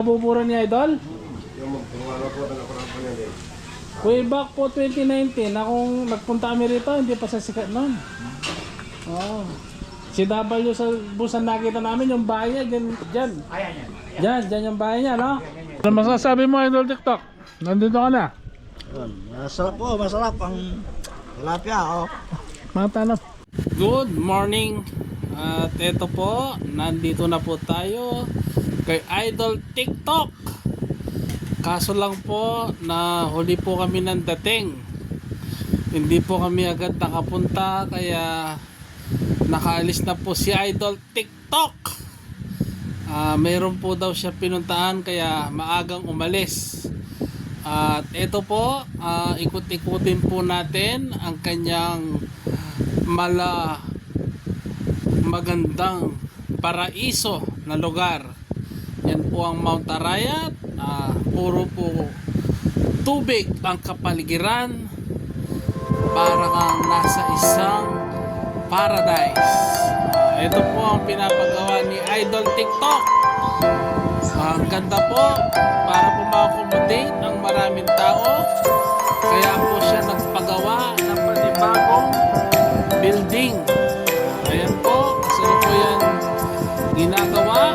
Bubura ni Idol? Way back po 2019, akong nagpunta kami rito, hindi pa sa sikat noon. Oh. Si W sa busan nakita namin yung bahay niya, dyan yung bahay niya, no? Ano masasabi mo, Idol TikTok? Nandito ka na? Masarap po, masarap ang tilapia, oh. Mga tanong. Good morning. At ito po, nandito na po tayo kay Idol TikTok. Kaso lang po na huli po kami ng dating. Hindi po kami agad nakapunta kaya nakaalis na po si Idol TikTok. Mayroon po daw siya pinuntahan kaya maagang umalis. At ito po, ikut-ikutin po natin ang kanyang magandang paraiso na lugar. Yan po ang Mount Arayat. Puro po tubig ang kapaligiran, para kang nasa isang paradise. Ito po ang pinapagawa ni Idol TikTok. Ang ganda po, para po ma-accommodate ang maraming tao, kaya po siya nagpagawa ng panibagong building. Ayan po, kasi po yan ginagawa.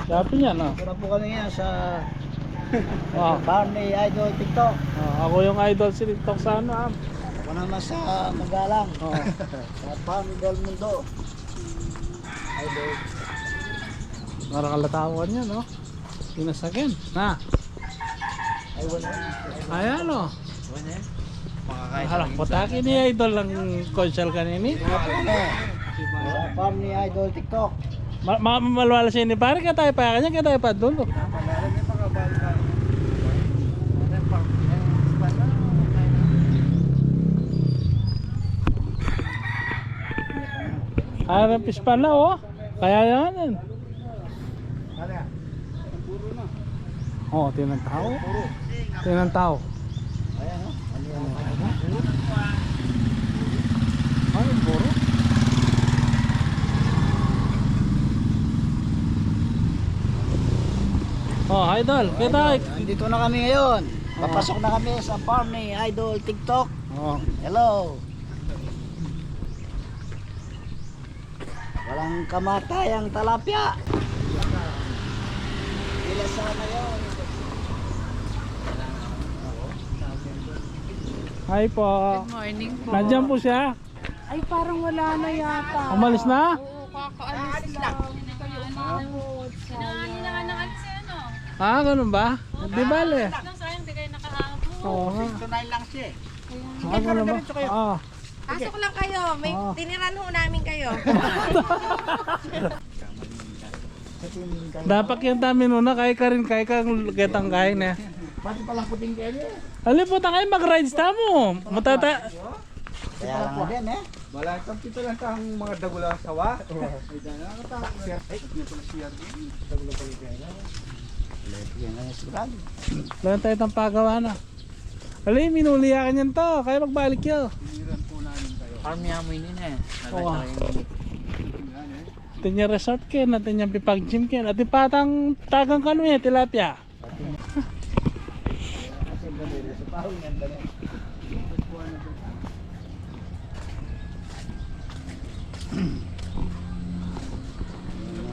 Sabi niya, no? Ito na po kami ngayon sa Ah, Barney Idol TikTok. ako yung Idol si TikTok sa ano, Ako naman sa Magalang. Oh. Sa Barney Del Mundo. Idol. Marakalatawan niya, no? Pinasagin. Na. Ay, wala. Ayan, no? Harap pataki ni Idol ng konsyal kanini. Sa Barney Idol TikTok. Malwala siya ni pare, kaya tayo pa kanya, kaya tayo pa dulo. Harapis pala, oh. Kaya yan. Oh, tinang tao. Tinang tao. Ayan, no? Ano yung buro? Oh, Idol, kita. Nandito na kami ngayon. Papasok na kami sa Barney Idol TikTok. Oh. Hello. Walang kamatayang talapia. Ila sana yun. Hi po. Good morning po. Nandiyan po siya. Ay, parang wala na yata. Umalis na? Oo, kakaalis lang. Kayo umabot. Sayang. Ganun ba? Di bale. Sayang, di kayo nakahabot. Oo nga. Tunayin lang siya. Ganun ba? Ah. Pasok lang kayo. May tiniran ho namin kayo. Dapat yung tamin una, kaya ka rin, kaya kang kitang kain eh. Pati palang puting kaya. Alin po tayo mag-rides na mo. Matata. Kaya lang din eh. Wala kang pito lang kang mga dagula sawa. Ay dana ka ta. Ay, dito na siya din. Dagula pa rin kaya. Yan ang sigurado. Lang tayo itang pagawa na. Alin, minuliyakan yan to. Kaya magbalik yun. Hiniran po namin kayo. Army amoy din eh. Oo. Atin yung resort ken, atin yung pipag gym ken. Atin patang tagang kano yan, tilapia.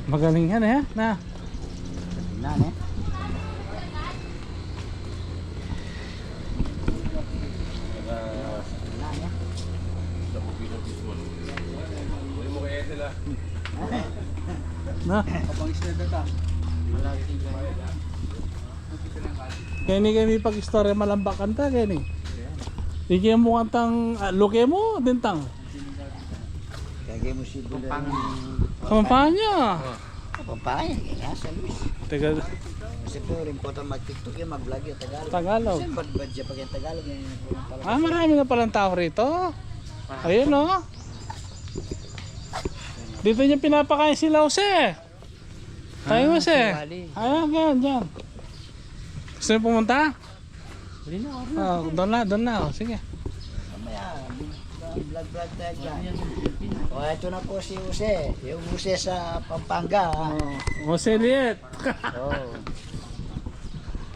Magaling yan eh, na. Tingnan eh. Na? Kapangis na data. Kani pag-istorya malambak kanta kani. Iki mo kantang luke mo dintang. Kaya mo si Bulan. Kampanya. Pampay, kaya sa Luis. Taga Kasi po rin po ito mag-tiktok yung mag-vlog yung Tagalog. Tagalog. Kasi bad siya pag yung Tagalog. Marami na palang tao rito. Ayun oh. Dito niya pinapakain si Jose. Tayo Jose. Ayan, yan, dyan. Gusto niyo pumunta? Doon na. Oh. Sige. Mamaya, vlog tayo dyan. O, ito na po si Jose. Yung Jose sa Pampanga. Jose Liet. Oh.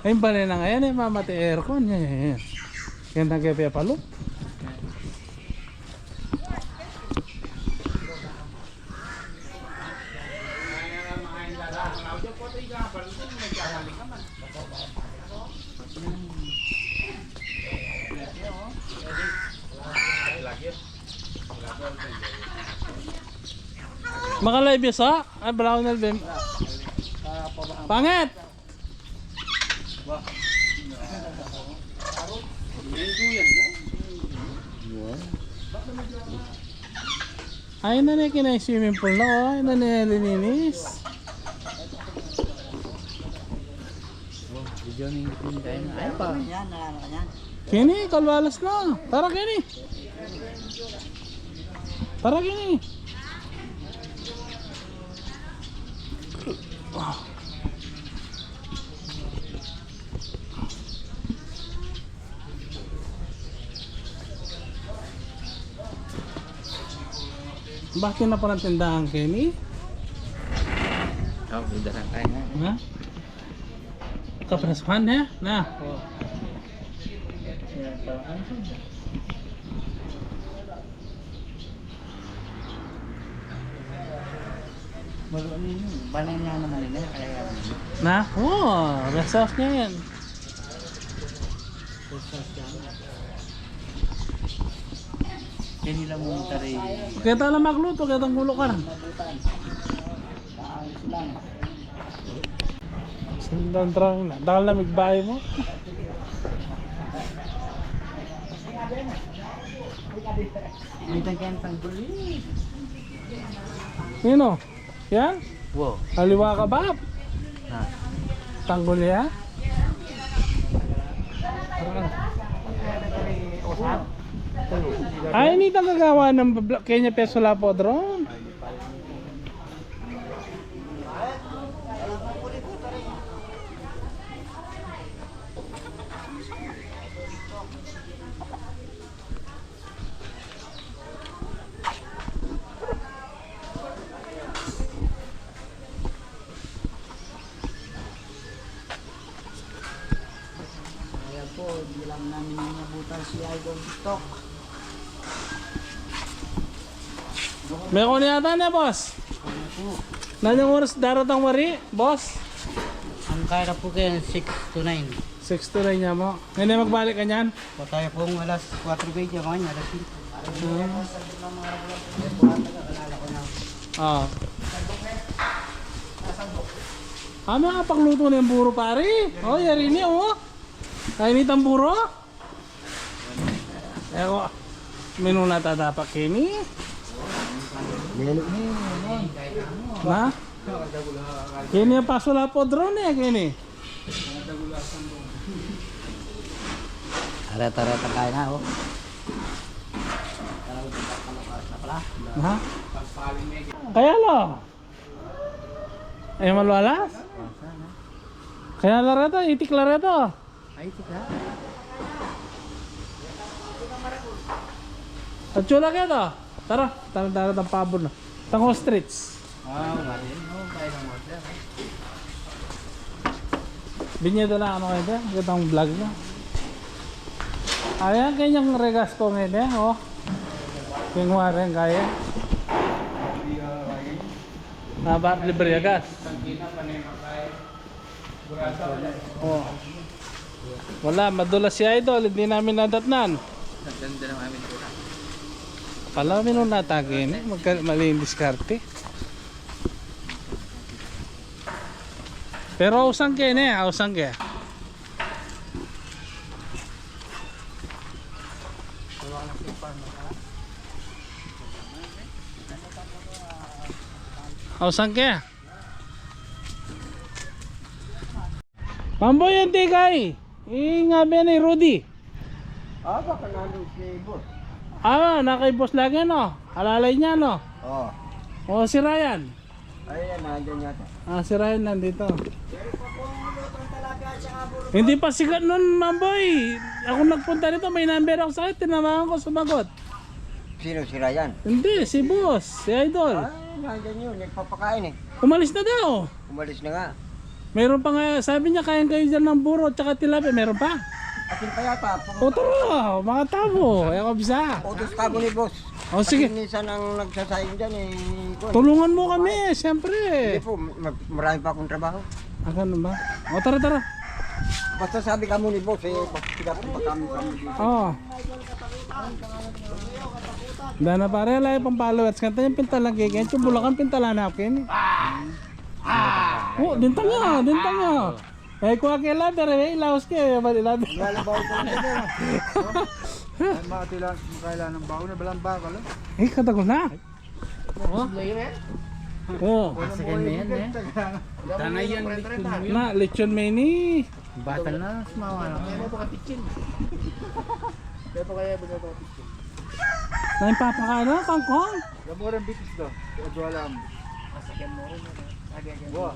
Ayun ba na ngayon mamati aircon. Yan. Yan ang kaya palo. Maka-live yun sa? Ay, bala ko na-live. Pangit! Ay na na kinay swimming pool na oh. Ay na na lininis. Ay pa. Yan, nalala ka yan. Kini, kalwalas na. Tara kini. Tara kini. Bakit na parang tindahan kini? Oh, hindi na kayo na. Ha? Kaprasuhan ya? Na. Balay nga naman nila. Kaya Na? Oh, rest off niya yan. kaya nila mo tari. Kita lang magluto, kita gulo ka rin. Sandang drang na. Dahil na magbahay mo. Dito kaya ang tangguli. Sino? Yan? Wow. Haliwa ka ba? Ha. Tanggol ya? Ay, hindi tagagawa ng Kenya Peso Lapo drone. Kaya po, hindi lang namin nabutan si Idol TikTok. May ko yata na, boss. Nanyang oras daratang wari, boss? Ang kaya po kayo 6 to 9. 6 to 9 niya mo. Ngayon magbalik ka niyan? O tayo pong alas 4:30 ngayon, alas 5. Ah. Ano nga pagluto na yung buro pare? Oh, yari niya oh. Kainit ang buro. Eko, menu na tatapak kini. Na? Kini ang pasula po drone eh, kini. Areta-reta kaya na oh. Ha? Kaya lo. Ay malwalas? Kaya lareta, itik lareta. Ay, tika. At chula kaya to. Tara, tara ng pabo na. Tango streets. Mali. Kaya na mo siya. Binyado na ano kayo dyan. Itong vlog na. Ayan, kanyang regas ko ngayon eh. Oh. Yung rin kaya. Nabat libre ya gas. Oh. Wala, madulas si Idol. Hindi namin nadatnan. Ganda ng amin po. Pala, minun natagin eh. Mali yung diskarte. Pero ausang ke ne, ausang ke. Ausang ke. Mamboy yung tigay. Ingabi ni Rudy. Baka nandun si boss. Nakay boss lagi no. Alalay niya no. Oo. Si Ryan. Ayan, nandun yata. Si Ryan nandito. Hindi pa sikat nun, Mamboy. Ako nagpunta dito, may number ako sa akin, tinamahan ko, sumagot. Sino si Ryan? Hindi, si boss, si Idol. Nandun yun, nagpapakain Umalis na daw. Umalis na nga. Meron pa nga, sabi niya, kayang kayo dyan ng buro, tsaka tilapia, meron pa. Akin pa yata. O tara, mga tamo, ako bisa. Utos ka mo ni boss. O sige, Minsan ang nagsasayang dyan tulungan mo kami, siyempre. Hindi po, marami pa akong trabaho. Ganun ba? O tara. Basta sabi ka mo ni boss, pagkigat pa kami dito. Oo. Dana pare, lay pang followers. Kanta yung pintalan kaya yung bulakan pintalan nakin. Dintang nga. Kuha kay laber, ilaos kayo. Wala ba ito na Ay, makailan ng bago na balang baka lang. Katagol na. Second na yan eh. Tanay yan. Na, lechon meni. Batal na. Sumawa na. Kaya mo pa kapitsin. Kaya pa kaya ba kapitsin? Naimpapakano, kangkong. Gamurang bitis do. Kaya do alam.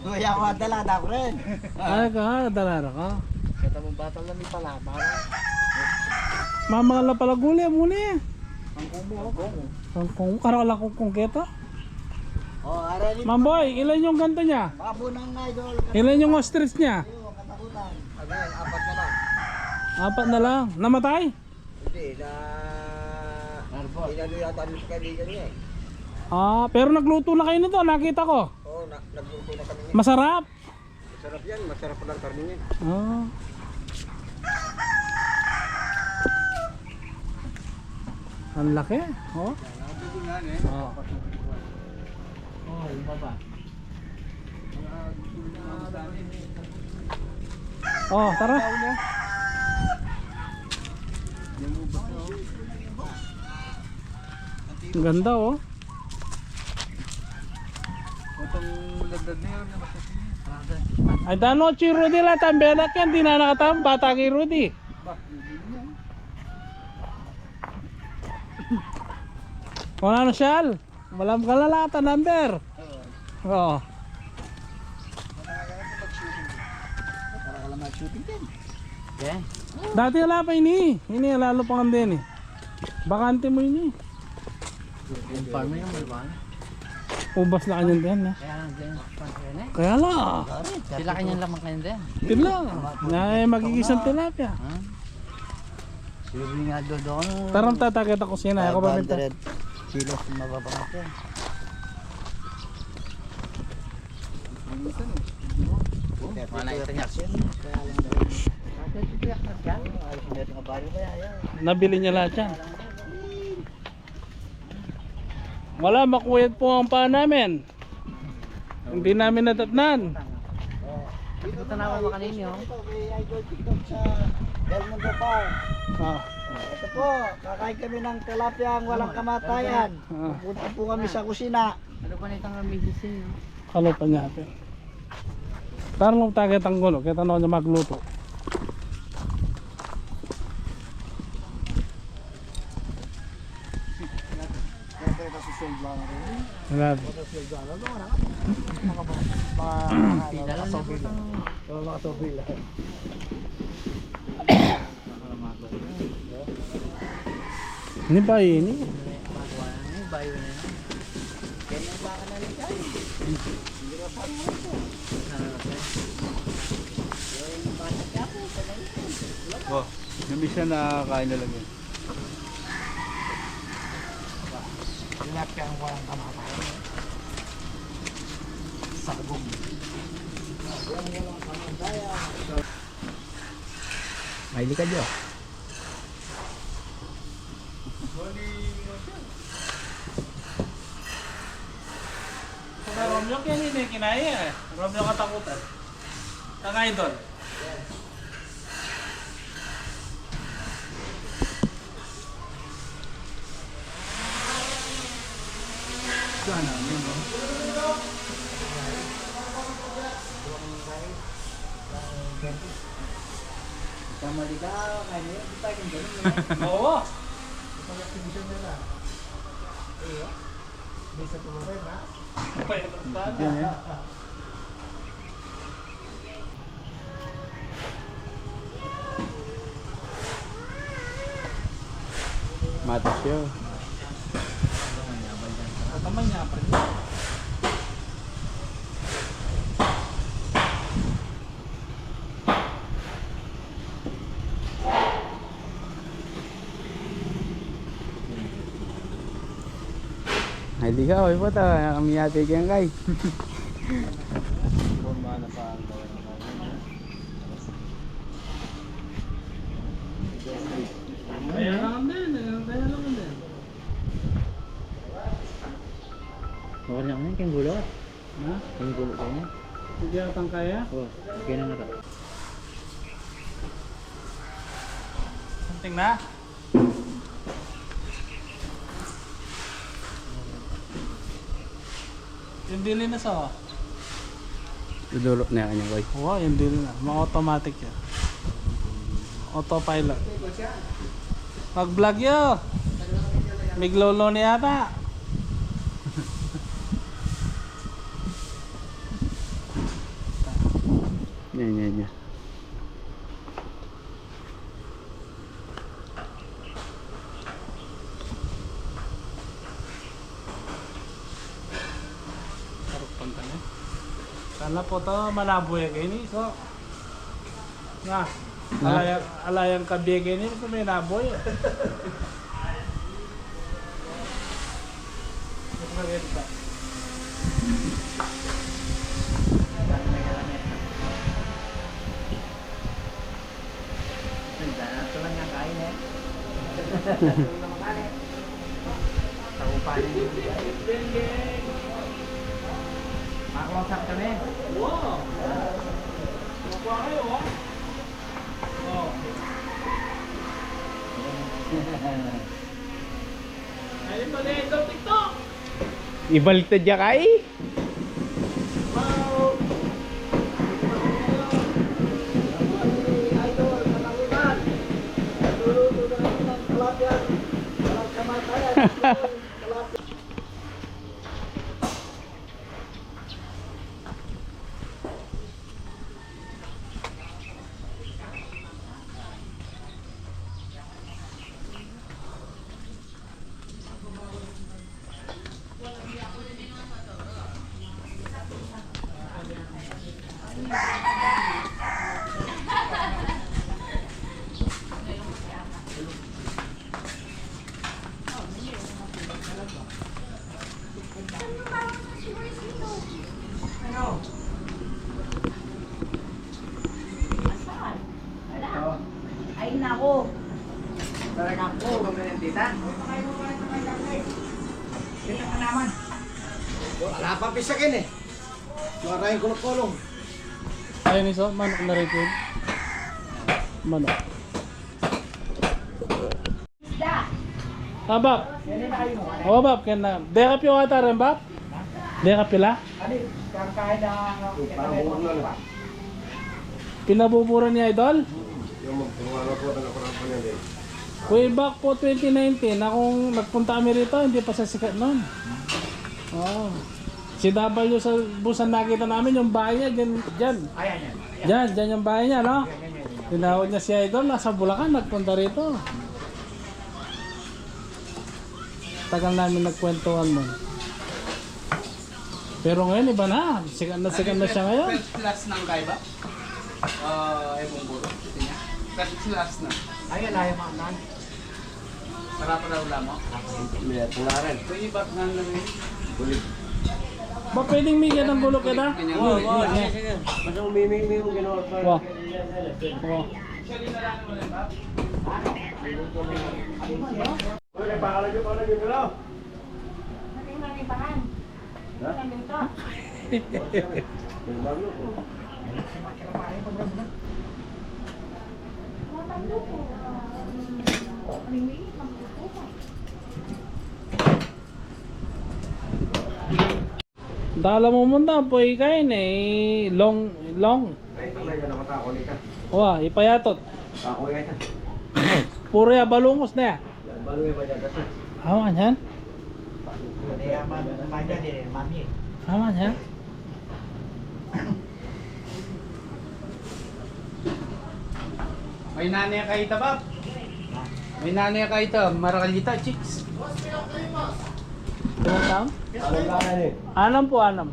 Kuya ko dala ako rin. Ay ka, dalara ka. Kaya mong batal na may pala. Mamang la pala guli muna. Ang kumo. Kangkong, karola kong keto. Arali. Mamboy, ilan yung ganto niya? Babo ng idol. Ilan yung ostrich niya? Katakutan. Apat na lang. 4 na lang. Namatay? Hindi, inano yata ng kaibigan niya Pero nagluto na kayo nito, nakita ko. Oo, nagluto na kami niya. Masarap. Masarap yan, masarap lang karne niya. Ang laki. Yung baba. Tara. Ang ganda Itong lagdag na yun. Ay dano si Rudy la tambenak yan, di na nakatam bata kay Rudy. Wala na siyal. Walang kalalata number. Oo. Para lang mag-shooting din. Dati wala pa ini. Ini lalo pa kan din eh. Bakante mo ini. Yung farm na yung malban. Ubas na kanyan din eh. Kaya lang din. Kaya la. Sila kanyang lamang kayo din. Tila. Na magigisang tilapia. Sili nga doon. Tarang tatakita ko sina. Ako ba minta? 500 kilos mababangat yan. Mana ito niya? Nabili niya lahat yan. Wala, makuyad po ang paa namin. Hindi namin natatnan. Ito tanawa ba kanino? Idol TikTok sa Del Mundo Park. Ito po, kakain kami ng tilapia ang walang kamatayan. Pupunta po kami sa kusina. Ano pa nitang medicine? Kalo pa niya ate. Tarang lang tayo ang gulo, kaya tanong niya magluto. Wala. Ini ba ini? Oh, namiss siya na kain na lang yun. Tilapia ang walang kamatayan. Sagong. Maili ka dyan. Romeo kaya hindi kinaya eh. Romeo katakutan. Kaka-idol. Sana, yun, no? Sama ligaw, kaya nyo, di tayo kang ganun. Oo. Matas yun. Kamay niya pa. Ay, di ka, oy po ta. Kami yate kaya kay. Kaya lang din. Kaya lang din. Okay na kami, kayong gulo. Ha? Kayong gulo kayo. Hindi atang kaya? Oh, okay na nga to. Something na? Yung dili na sa Dudulok na kanya boy. Oo, yung dili na. Ma-automatic yan. Autopilot. Mag-vlog yun. Miglolo niya ata. Yan. Punta na. Sana po to malabo yan kayo ni. So, nga. Alayang kabiyay ni ito may naboy. Maganda. Ito lang yung kain eh. Tagupan Maklosap kami. Wow! Kuha kayo, oh. Oh. Ayun pala ito, TikTok! Ibaliktad ya kay. Wow! Idol, katanginan. Naluluto na namin ng tilapia. Walang kamatayan. Tilapia. Ay, nako. Nako, dita. Dito ka naman. Wala pa pisakin eh. Maraming kulong-kulong. Ayun iso, manok na rin yun. Manok. Bab. Oh, Bab, kaya na. Deka piyo ata rin, Bab? Deka pila? Ano, kakain na Pinabubura ni Idol? Way back po 2019, akong nagpunta kami rito, hindi pa sa sikat noon. Oh. Si W sa busan nakita namin yung bahay niya, dyan. Dyan yung bahay niya, no? Tinawag niya si Idol, nasa Bulacan, nagpunta rito. Tagal namin nagkwentuhan mo. Pero ngayon iba na, sikat na siya ngayon. First class ng kaiba? Ebong buro. Tingnan. First class na. Ayun, ayaw makanan. Sarap na ulam mo. Tularan. So, ibak nga lang yun. Ba pwedeng migyan ng bulok kita? Basta umiming yung ginawa pa. Wow. Wow. Dala mo muna po ikain eh. Long. Wah, ipayatot. Puro ya balungos na ya. Awan yan. Awan yan. May nanay kayo tabab. May nanay kayo ito. Marakalita, chicks. Tumutang? Anam po, anam.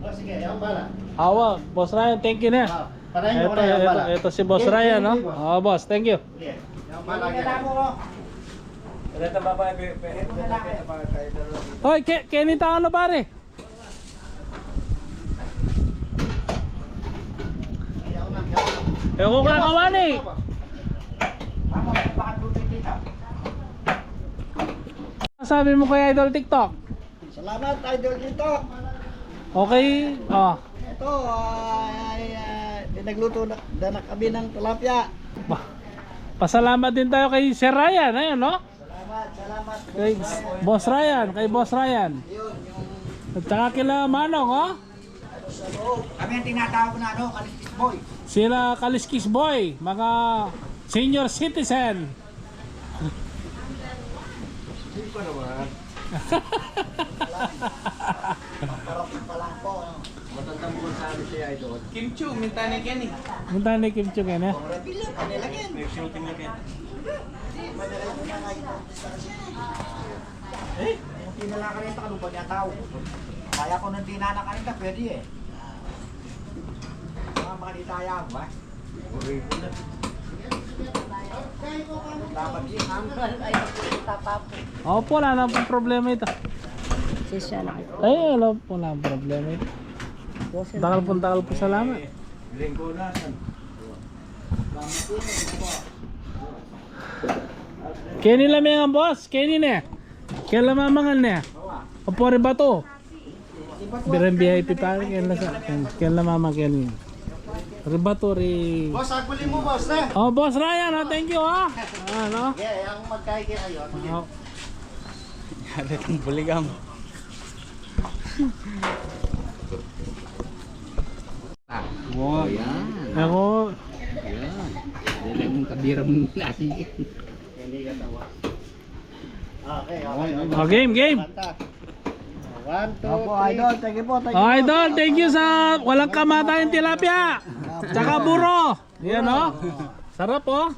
Awa, Boss Ryan, thank you na. Ito si Boss Ryan, no? Oh, boss, thank you. Hoy, Kenny tayo na pare. Eko kakawan eh. Sabi mo kay Idol TikTok. Salamat, Idol dito. Okay, oh. Ito, nagluto na kami ng tilapia. Pasalamat din tayo kay Sir Ryan, ayun, no? Salamat. Kay Boss Ryan. At saka kila Manong, oh. Kami ang tinatawag na Kaliskis Boy. Sila Kaliskis Boy, mga senior citizen. Matandang mo sa amin si Idol. Kim Chu, minta ni Kenny. Punta ni Kim Chung yan, eh. May shooting na Kenny. Kung tinalakan ito, kalupa niya tao. Kaya kung nang tinalakan ito, pwede eh. Mga makalitayang ba? Dapat yun. Opo, wala na pong problema ito. Ay, wala po na problema ito. Takal po, salamat. Kenny lang yung boss, Kenny na. Kaya lamamangan na. Opo, riba to. Birang VIP pa rin, kaya lamamang Kenny. Riba to rin. Boss, agulin mo boss na. Oh, Boss Ryan, oh, thank you, ha. Ano? Yeah, yung magkaigay kayo. Oh. Halit ang buligam. Wow, yan. Ako, Yan mong kabira mong nasi. Okay. oh, game. 1, 2, Opo, Idol, thank you po. Oh, Idol, thank you sa walang kamatayang tilapia. Tsaka buro. Yan, oh. Sarap, oh.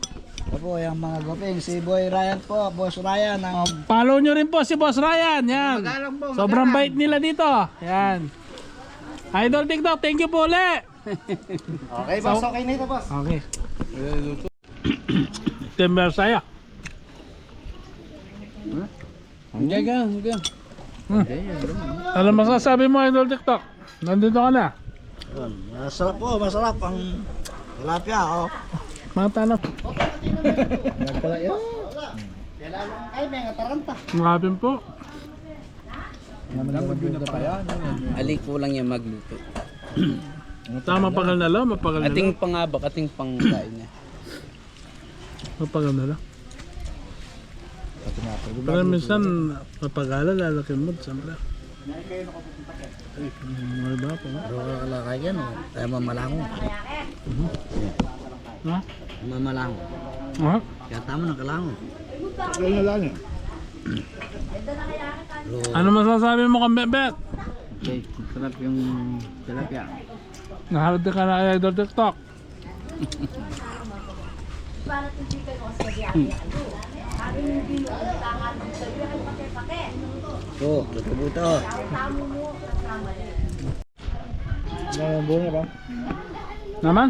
Opo, yung mga guping, si Boy Ryan po, Boss Ryan. Follow nyo rin po si Boss Ryan. Yan. Sobrang bait nila dito. Yan. Idol TikTok, thank you po ulit. Okay, boss, okay na ito, boss. Okay. Timber saya. Hanggang. Ano masasabi mo, Idol TikTok? Nandito ka na. Masarap po, masarap ang tilapia, oh. Mga tanong. Ay, may ngataranta. Marapin po. Alik ko lang yan magluto. Mapagal na lang, mapagal na lang. Ating pangabak, ating pangkain niya. Mapagal na lang. Pero minsan, mapagala, lalaki mo, siyempre. Mga iba po. Pero kalakay yan, oh. Kaya mamalango. Ha? Mamalango. Ha? Kaya tama ng kalango. Ano masasabi mo kang Bebet? Okay, sarap yung tilapia. Naharap ka na Idol TikTok. Oh, luto-buto. Naman?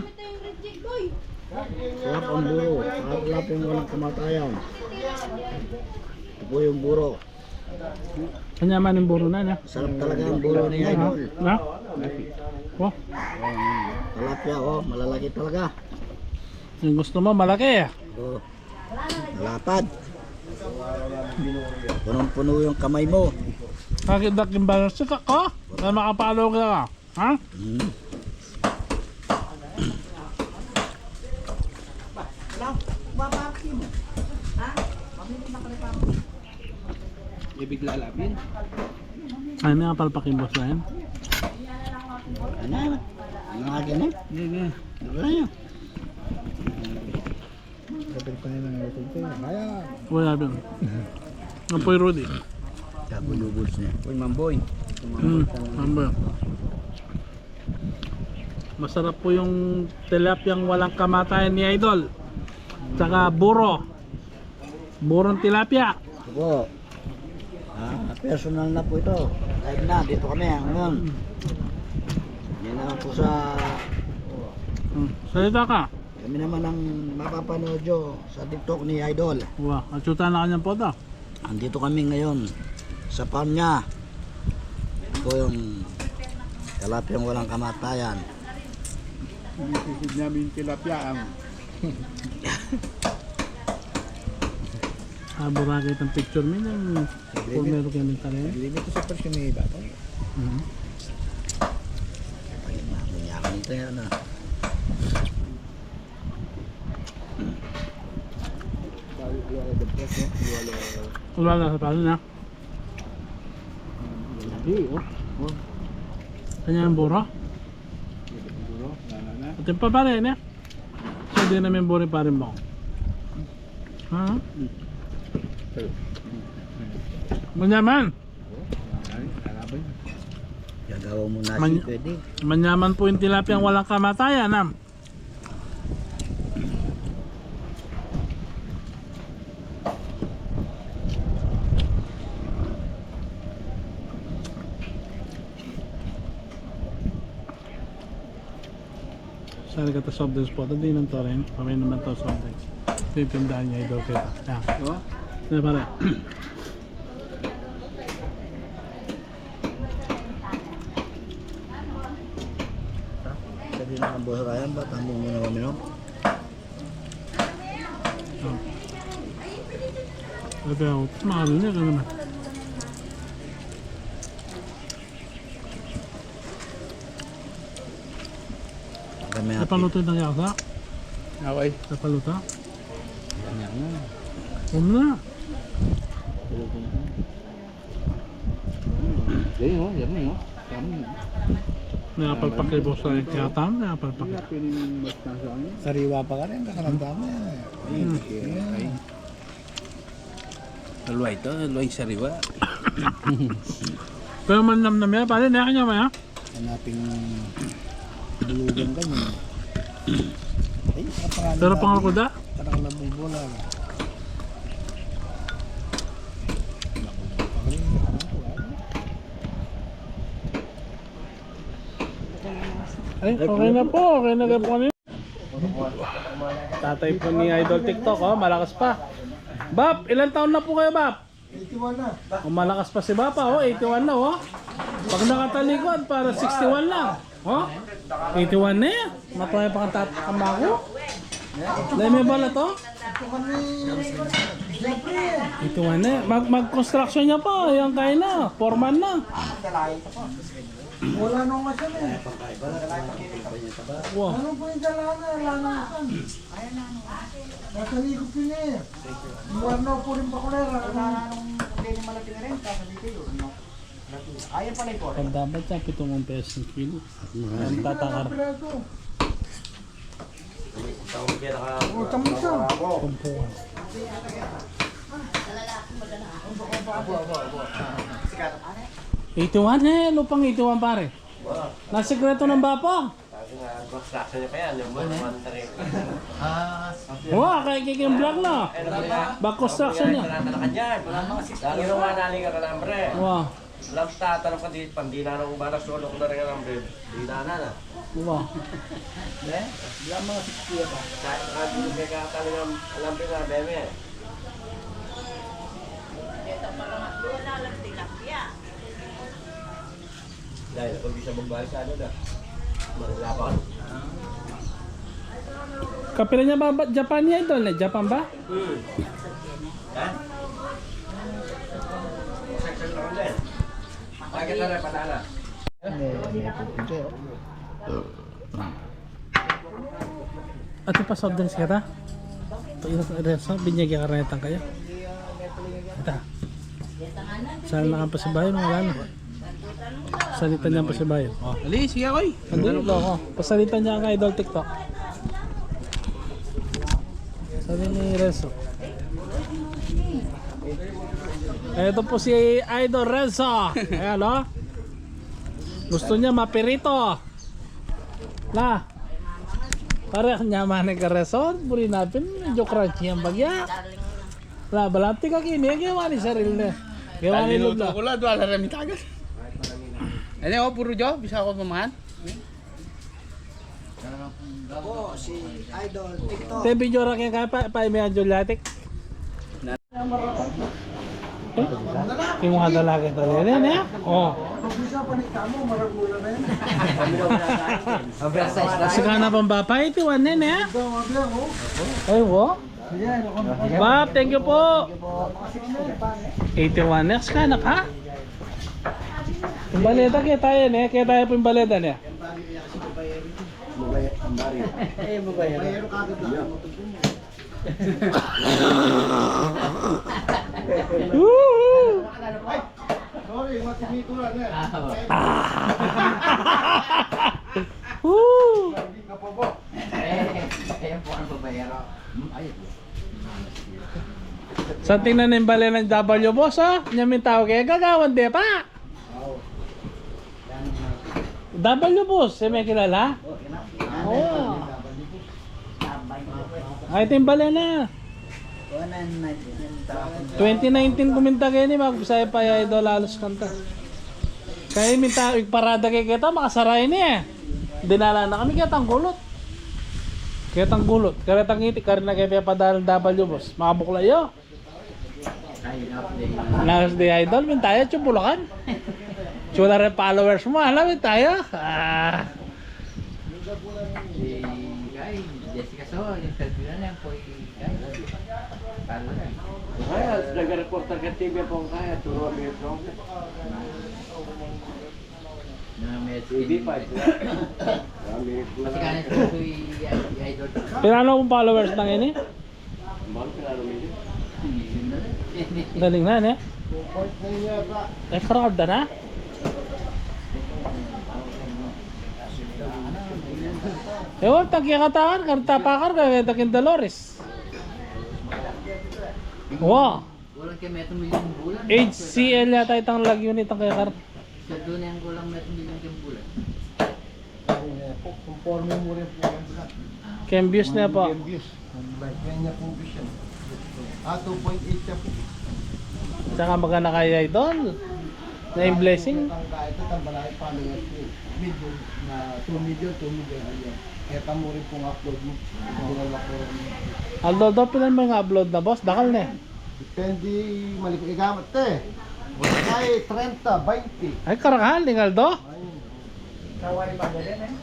Sarap ang buro. Sarap yung walang kamatayan. Ito po yung buro. Kanyaman yung buro na niya. Sarap talaga ang buro ni Idol. Na? Oh, Tilapia, oh. Malalaki talaga. yung gusto mo, malaki. Oh. Lapad. Punong-puno yung kamay mo. Kakidak yung balance ka ko. Na makapalo ka. Ha? Ibig lalapin. Ano nga palpakin boss na yan? Ano? Ano nga ganun? Hindi. Wala nyo. Kapit pa nila ng YouTube ko. Kaya. Wala doon. Ang po'y Rudy. Kabulubos niya. Uy, mamboy. Ano ba? Masarap po yung tilapiyang walang kamatayan ni Idol. Tsaka buro. Burong tilapia. Ito po. Personal na po ito. Live na, dito kami ngayon. Yan naman po sa... Salita ka. Kami naman ang mapapanood nyo sa TikTok ni Idol. Wow, atsuta na kanyang po to. Andito kami ngayon sa farm niya. Ito yung tilapiyang walang kamatayan. Sisid namin tilapia ang. Buragay ng picture mo yung kung meron kayo ng talent. Hindi ito sa person ni Bata. Ayun na, manyakan ito yan. Wala na sa pala na. Hindi, oh. Kanya yung buro. At yung pa pare na. So di namin buri pa rin mo. Ha? Manyaman. Gagawa mo nasi, Man- pwede. Manyaman po yung tilapiyang walang kamatayan. Ha? Saan ka ito soft drinks po? Hindi nang to rin. Pamay naman to soft drinks. Pipindahan niya ito kita. Yan. Oh. Yan pare. Sabi na ang boss Ryan, ba't ang muna kami no? Sabi ako, mahal niya ka naman. Kami happy. Napaluto ng yasa? Okay. Napaluto? Yan na. Huwag na. Yan oh, yan oh. Kami. Nakapalpakibo sa ikiyatam, nakapalpakibo. Lapin yung mas nasa akin. Sariwa pa ka rin, kakarandama yan. Ay. Luay to, luay sariwa. Pero manamnam yan, pare, naya kanya maya. Hanapin bulugan ka niya. Ay, kapangalan. Pero pangakuda, Parang nabubola. ay, okay na po, okay na po kanina. Tatay po ni Idol TikTok, oh, malakas pa. Bap, ilang taon na po kayo, Bap? 81 na. Oh, malakas pa si Bapa, oh, 81 na, oh. Pag nakatalikod, para 61 lang. Oh, 81 na yan. Matuloy pa kang tatamako. Dahil may bala to? 81 na yan. Mag-construction niya pa, yung kaya na. Foreman na. Wala nung nga siya eh. Wow. Ano po yung dalawa na? Wala nung nga. Nasa likod ko niya eh. Iwan na po rin pa ko na. Wala nung hindi ni malaki na rin. Nasa likod yun. Ayan pala ito. Pag dapat siya 7 pesos ng kilo. Ang tatakar. Utang mo siya. Kumpuan. Ituan eh, lupang ituan pare. Nasikreto ng Bapa. Construction niya pa yan, yung buwan na rin. Wow, kaya kikim vlog na. Back construction niya. Tinatalakan yan. Lagi nung manaling ka kalambre. Wow. Lang tatanong ka dito, pandila ng ubana, solo ko na rin kalambre. Dila na. Wow. Wala mga 60 pa. Kahit nakagulog kay kataling ng kalambre na, beme. Dahil pag di siya magbalik sa ano na, marilapan. Kapila niya ba Japan niya ito? Japan ba? Yan? Section lang din. Bakit na rin panala? At pa soft drinks kita? Ito yung reso, binyagi ka rin kayo. Ito. Saan na ang pasibayo? Wala na. Pasalitan niya ang pasibayo. Oh. Ali, sige ako eh. Hindi, loko. Pasalitan niya ang Idol TikTok. Sabi ni Renzo. Ito po si Idol Renzo. Ayan o. Gusto niya mapirito. La. Parang nyaman ka Renzo. Buri natin. Medyo crunchy ang bagya. La, balanti ka kini. Gawa ni sarili na. Gawa ni Lubla. Ko lang, wala rin tagal. Ano ako, puro jo? Bisa ako pamahan? Ako, si Idol TikTok. Te video ra kaya pa may Juliatic. Yung mga dalaga tali na. Oh. Pag-isa pa ni Tamo, maragula na yan. Sige na pang bapay ito wan na. Ito, mabiyang, oh. Ay wo. Yan, ako. Bap, thank you po. 81 next ka na ha? Yung baleta kaya tayo ne, kaya tayo po yung baleta niya. Bayero kagad lang. Woo! Sorry, matimito lang eh. Woo! Hindi ka pa ba? Sa tingnan ng bale ng W boss ha? Nyamin tao kaya gagawan de pa. W boss, may kilala? Oo. Ay, ito yung bale na. 2019 kuminta kayo ni Magbisaya pa yung Idol Alos kanta. Kaya minta parada kayo kita makasaray niya. Dinala na kami kaya gulot. Kaya gulot. Kaya ngiti kaya na kaya padal W boss. Makabukla yo. Last day Idol mintayo chubulakan. Chula rin followers mo alam tayo. Jessica So, yung selfie na yan po Kaya, nag-reporter ka TV po kaya, turo kami yung TV5. kasi kanin sa ito i-idol. Pirano kong followers ng ini? Bago pinalo mo yun. Galing na eh. Crowd na. Ewan, tagkikatakan, kartapakar, kaya takin Dolores. Wow! Kulang kayo metong milyon bulan. HCL yata itang lag unit ang kaya kar. Sa doon na yung kulang metong milyon kayong bulan. Conforme mo rin po yan sa Cambius na po. views. Yan niya po vision. 2.8 siya po. Tsaka magana kaya Idol. Na yung blessing. Ito ang balay followers ko. Million na 2 million ayun. Kaya tamo rin pong upload mo. Aldo, pilan mo yung upload na boss? Dakal na eh. Depende maliko igamat te. Kay 30, 20. Ay, karakahaling Aldo. Kaway pa din eh.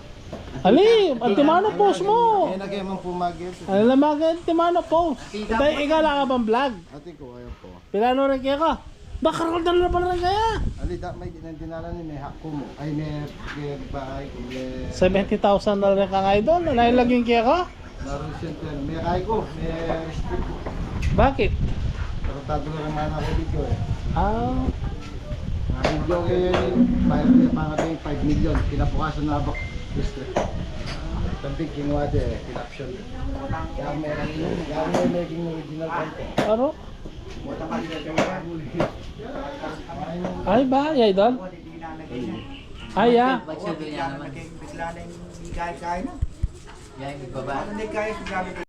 Ali, antimano post mo. Kaya nagay man pumagil. Ano lamang antimano post. Ito, igala ka bang vlog? Ate ko ayaw po. Pilano rin kaya ka. Baka dala na pala rin kaya. Ali da may dinala ni may hakko mo. Ay may bahay ko may 70,000 na rin kang Idol. Nailagyan kaya ka? laro center. May kay ko, may restrict ko. Bakit? Pero tago lang man ako video eh. Ah, Video kay bayad niya pangatay 5 million. Kinabukasan na bak restrict. Tanting kinuha de option. Kaya may making original content. ano? Ay ba, Idol? Ay, ya. Ba't siya doon yan naman? Bigla na yung higay-kaya na. Yan yung baba. Hindi kaya sa gamit.